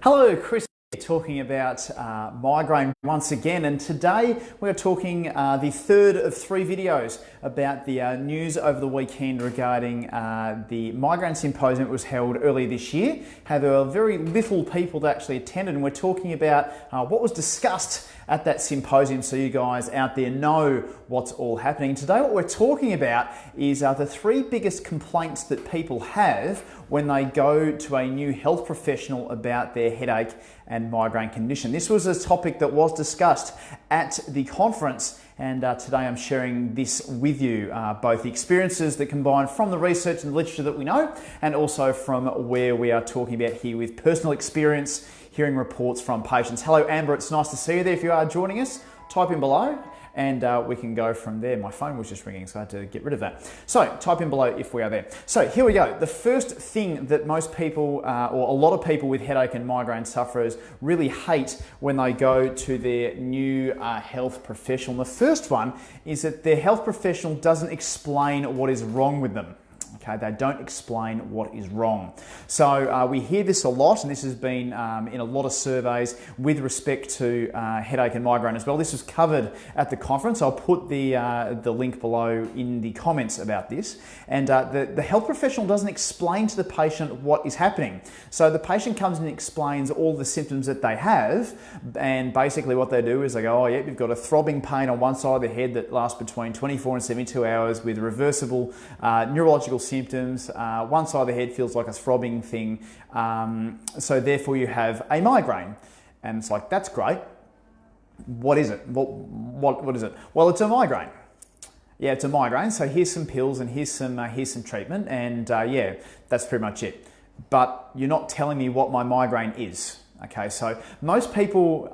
Hello, Chris here, talking about migraine once again, and today we're talking the third of three videos about the news over the weekend regarding the migraine symposium that was held earlier this year. How there were very little people that actually attended, and we're talking about what was discussed at that symposium so you guys out there know what's all happening. Today what we're talking about is the three biggest complaints that people have when they go to a new health professional about their headache and migraine condition. This was a topic that was discussed at the conference, and today I'm sharing this with you, both the experiences that combine from the research and the literature that we know, and also from where we are talking about here with personal experience, hearing reports from patients. Hello Amber, it's nice to see you there. If you are joining us, type in below and we can go from there. My phone was just ringing, so I had to get rid of that. So type in below if we are there. So here we go. The first thing that most people, or a lot of people with headache and migraine sufferers really hate when they go to their new health professional. The first one is that their health professional doesn't explain what is wrong with them. Okay, they don't explain what is wrong. So we hear this a lot, and this has been in a lot of surveys with respect to headache and migraine as well. This was covered at the conference. I'll put the link below in the comments about this. And the health professional doesn't explain to the patient what is happening. So the patient comes and explains all the symptoms that they have, and basically what they do is they go, oh yeah, you've got a throbbing pain on one side of the head that lasts between 24 and 72 hours with reversible neurological symptoms. One side of the head feels like a throbbing thing, so therefore you have a migraine. And it's like, that's great. What is it? What is it? Well, it's a migraine. Yeah, it's a migraine. So here's some pills and here's some treatment, and yeah, that's pretty much it. But you're not telling me what my migraine is. Okay, so most people,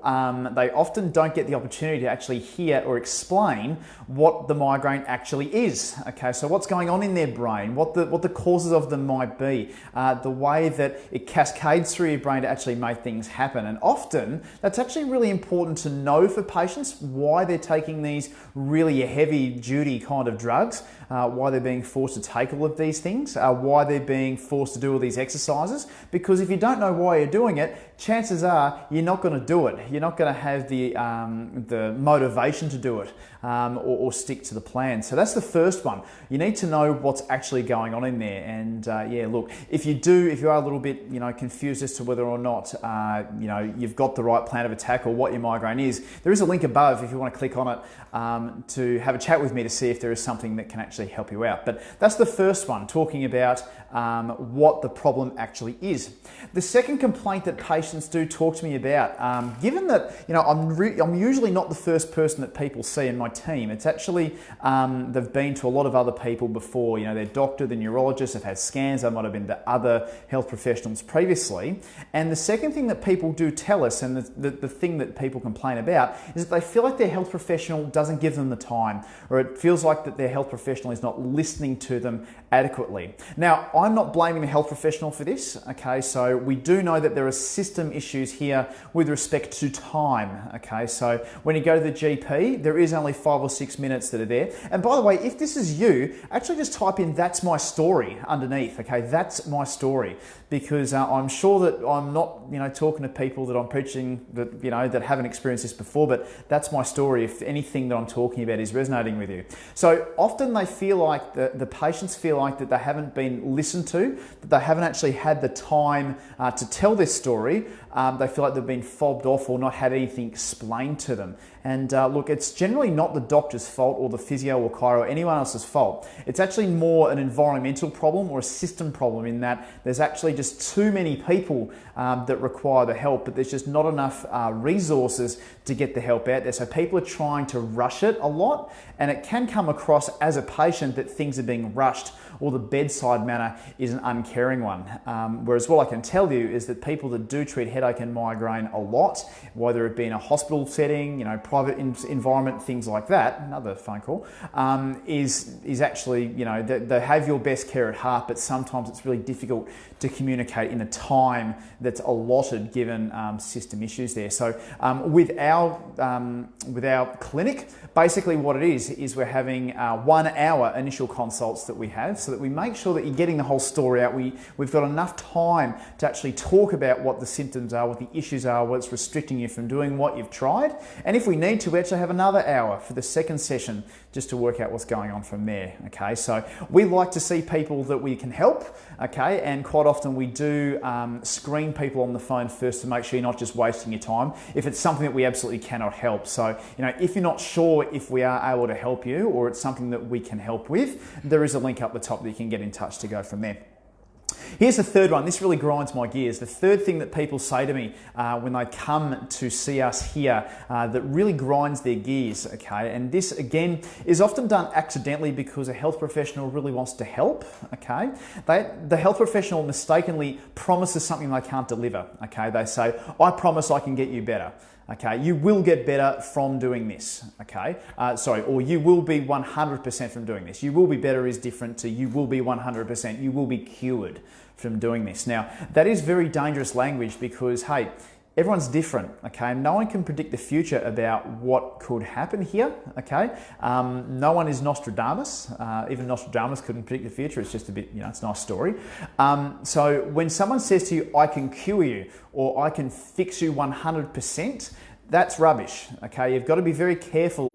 they often don't get the opportunity to actually hear or explain what the migraine actually is. Okay, so what's going on in their brain, what the causes of them might be, the way that it cascades through your brain to actually make things happen. And often that's actually really important to know for patients, why they're taking these really heavy duty kind of drugs, why they're being forced to take all of these things, why they're being forced to do all these exercises. Because if you don't know why you're doing it, chances are you're not going to do it. You're not going to have the motivation to do it or stick to the plan. So that's the first one. You need to know what's actually going on in there. And yeah, look, if you are a little bit confused as to whether or not you've got the right plan of attack or what your migraine is, there is a link above if you want to click on it to have a chat with me to see if there is something that can actually help you out. But that's the first one, talking about what the problem actually is. The second complaint that patients do talk to me about, given that I'm usually not the first person that people see in my team. It's actually they've been to a lot of other people before. Their doctor, the neurologist, have had scans. They might have been to other health professionals previously. And the second thing that people do tell us, and the thing that people complain about, is that they feel like their health professional doesn't give them the time, or it feels like that their health professional is not listening to them adequately. Now, I'm not blaming the health professional for this, okay? So we do know that there are system issues here with respect to time, okay? So when you go to the GP, there is only 5 or 6 minutes that are there. And by the way, if this is you, actually just type in "that's my story" underneath, okay? That's my story, because I'm sure that I'm not, talking to people that I'm preaching that, that haven't experienced this before, but that's my story if anything that I'm talking about is resonating with you. So often they feel like, the patients feel like that they haven't been listened to, that they haven't actually had the time to tell their story. They feel like they've been fobbed off or not had anything explained to them. And look, it's generally not the doctor's fault or the physio or chiro or anyone else's fault. It's actually more an environmental problem or a system problem, in that there's actually just too many people that require the help, but there's just not enough resources to get the help out there. So people are trying to rush it a lot, and it can come across as a patient that things are being rushed, or the bedside manner is an uncaring one. Whereas what I can tell you is that people that do treat headache and migraine a lot, whether it be in a hospital setting, private environment, things like that, another phone call, is actually, they have your best care at heart, but sometimes it's really difficult to communicate in the time that's allotted given system issues there. So with our clinic, basically what it is we're having 1 hour initial consults that we have, so that we make sure that you're getting the whole story out. We've got enough time to actually talk about what the symptoms symptoms are, what the issues are, what's restricting you from doing what you've tried. And if we need to, we actually have another hour for the second session just to work out what's going on from there. Okay, so we like to see people that we can help. Okay, and quite often we do screen people on the phone first to make sure you're not just wasting your time if it's something that we absolutely cannot help. So, if you're not sure if we are able to help you or it's something that we can help with, there is a link up the top that you can get in touch to go from there. Here's the third one. This really grinds my gears. The third thing that people say to me when they come to see us here that really grinds their gears, okay? And this, again, is often done accidentally because a health professional really wants to help, okay? The health professional mistakenly promises something they can't deliver, okay? They say, I promise I can get you better. Okay, you will get better from doing this, okay? Or you will be 100% from doing this. You will be better is different to you will be 100%. You will be cured from doing this. Now, that is very dangerous language because, hey, everyone's different, okay? No one can predict the future about what could happen here, okay? No one is Nostradamus. Even Nostradamus couldn't predict the future. It's just a bit, it's a nice story. So when someone says to you, I can cure you, or I can fix you 100%, that's rubbish, okay? You've got to be very careful.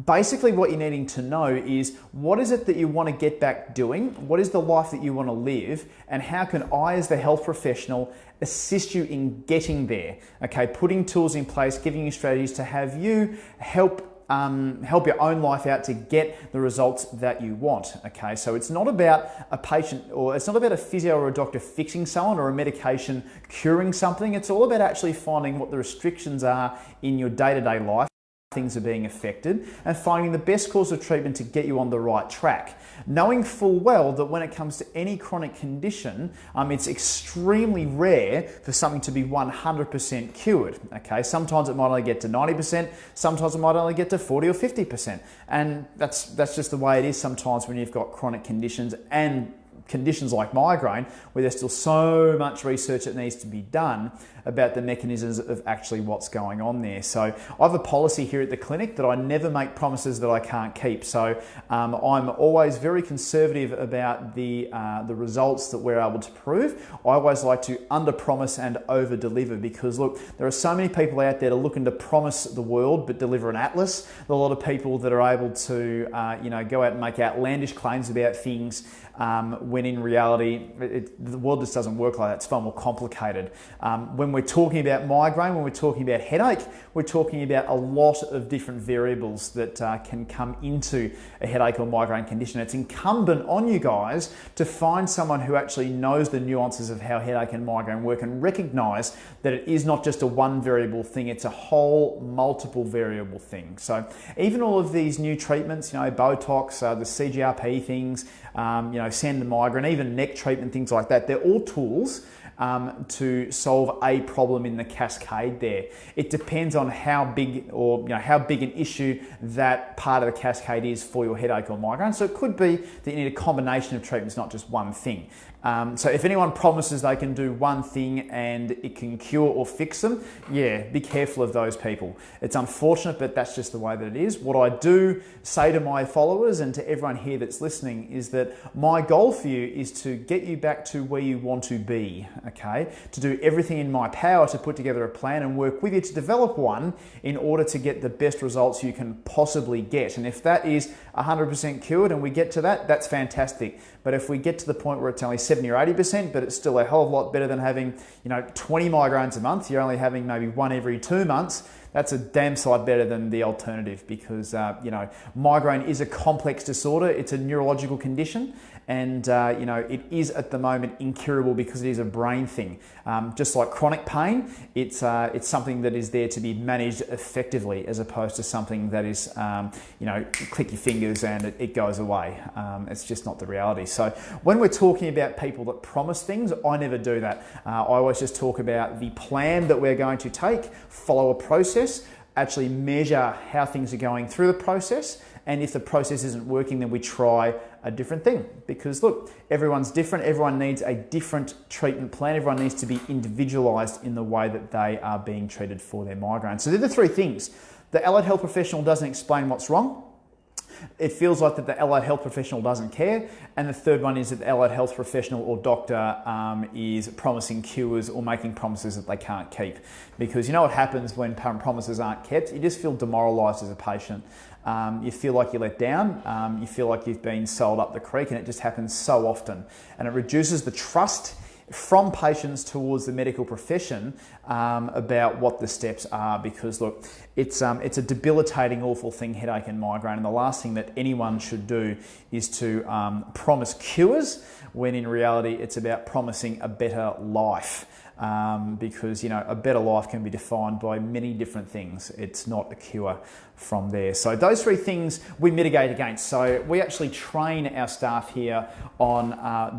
Basically, what you're needing to know is what is it that you want to get back doing? What is the life that you want to live? And how can I, as the health professional, assist you in getting there? Okay, putting tools in place, giving you strategies to have you help your own life out to get the results that you want. Okay, so it's not about a patient or it's not about a physio or a doctor fixing someone or a medication curing something. It's all about actually finding what the restrictions are in your day-to-day life. Things are being affected and finding the best course of treatment to get you on the right track. Knowing full well that when it comes to any chronic condition, it's extremely rare for something to be 100% cured. Okay, sometimes it might only get to 90%, sometimes it might only get to 40 or 50%. And that's just the way it is sometimes when you've got chronic conditions and conditions like migraine, where there's still so much research that needs to be done about the mechanisms of actually what's going on there. So I have a policy here at the clinic that I never make promises that I can't keep. So I'm always very conservative about the results that we're able to prove. I always like to under-promise and over-deliver because, look, there are so many people out there that are looking to promise the world but deliver an atlas. There are a lot of people that are able to go out and make outlandish claims about things when in reality, the world just doesn't work like that. It's far more complicated. When we're talking about migraine, when we're talking about headache, we're talking about a lot of different variables that can come into a headache or migraine condition. It's incumbent on you guys to find someone who actually knows the nuances of how headache and migraine work and recognize that it is not just a one variable thing, it's a whole multiple variable thing. So even all of these new treatments, Botox, the CGRP things, Send migraine, even neck treatment, things like that, they're all tools to solve a problem in the cascade there. It depends on how big how big an issue that part of the cascade is for your headache or migraine. So it could be that you need a combination of treatments, not just one thing. So if anyone promises they can do one thing and it can cure or fix them, yeah, be careful of those people. It's unfortunate, but that's just the way that it is. What I do say to my followers and to everyone here that's listening is that my goal for you is to get you back to where you want to be, okay? To do everything in my power to put together a plan and work with you to develop one in order to get the best results you can possibly get. And if that is 100% cured and we get to that, that's fantastic. But if we get to the point where it's only 70 or 80%, but it's still a hell of a lot better than having 20 migraines a month, you're only having maybe one every 2 months, that's a damn sight better than the alternative because, migraine is a complex disorder. It's a neurological condition and, it is at the moment incurable because it is a brain thing. Just like chronic pain, it's something that is there to be managed effectively as opposed to something that is, click your fingers and it goes away. It's just not the reality. So when we're talking about people that promise things, I never do that. I always just talk about the plan that we're going to take, follow a process, actually measure how things are going through the process, and if the process isn't working, then we try a different thing. Because look, everyone's different, everyone needs a different treatment plan, everyone needs to be individualized in the way that they are being treated for their migraine. So they're the three things. The allied health professional doesn't explain what's wrong. It feels like that the allied health professional doesn't care. And the third one is that the allied health professional or doctor is promising cures or making promises that they can't keep. Because you know what happens when promises aren't kept? You just feel demoralised as a patient. You feel like you're let down. You feel like you've been sold up the creek, and it just happens so often. And it reduces the trust from patients towards the medical profession about what the steps are, because look, it's a debilitating, awful thing, headache and migraine, and the last thing that anyone should do is to promise cures when in reality it's about promising a better life. Because a better life can be defined by many different things. It's not a cure from there. So those three things we mitigate against. So we actually train our staff here on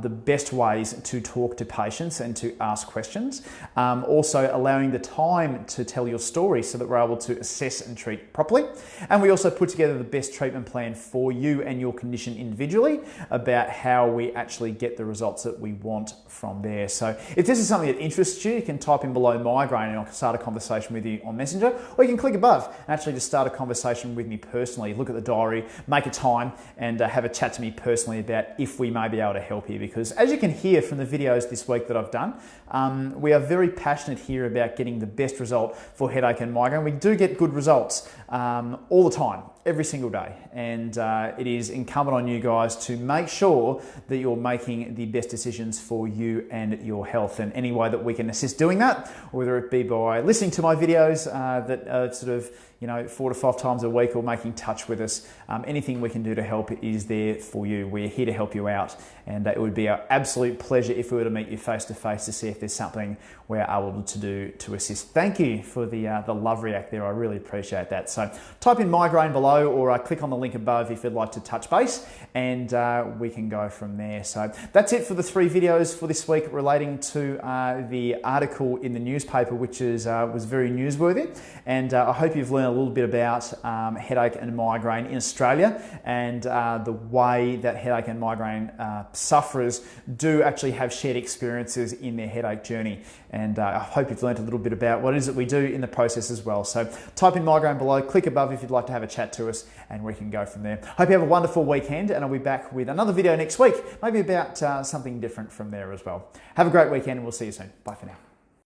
the best ways to talk to patients and to ask questions. Also allowing the time to tell your story so that we're able to assess and treat properly. And we also put together the best treatment plan for you and your condition individually about how we actually get the results that we want from there. So if this is something that interests you can type in below migraine and I can start a conversation with you on Messenger, or you can click above and actually just start a conversation with me personally. Look at the diary, make a time and have a chat to me personally about if we may be able to help you, because as you can hear from the videos this week that I've done, we are very passionate here about getting the best result for headache and migraine. We do get good results all the time, every single day, and it is incumbent on you guys to make sure that you're making the best decisions for you and your health. And any way that we can assist doing that, whether it be by listening to my videos that are sort of 4 to 5 times a week, or making touch with us, anything we can do to help is there for you. We're here to help you out, and it would be our absolute pleasure if we were to meet you face to face to see if there's something we're able to do to assist. Thank you for the love react there. I really appreciate that. So type in migraine below, or click on the link above if you'd like to touch base, and we can go from there. So that's it for the 3 videos for this week relating to the article in the newspaper, which was very newsworthy, and I hope you've learned a little bit about headache and migraine in Australia, and the way that headache and migraine sufferers do actually have shared experiences in their headache journey. And I hope you've learned a little bit about what it is that we do in the process as well. So type in migraine below, click above if you'd like to have a chat to us, and we can go from there. Hope you have a wonderful weekend, and I'll be back with another video next week, maybe about something different from there as well. Have a great weekend, and we'll see you soon. Bye for now.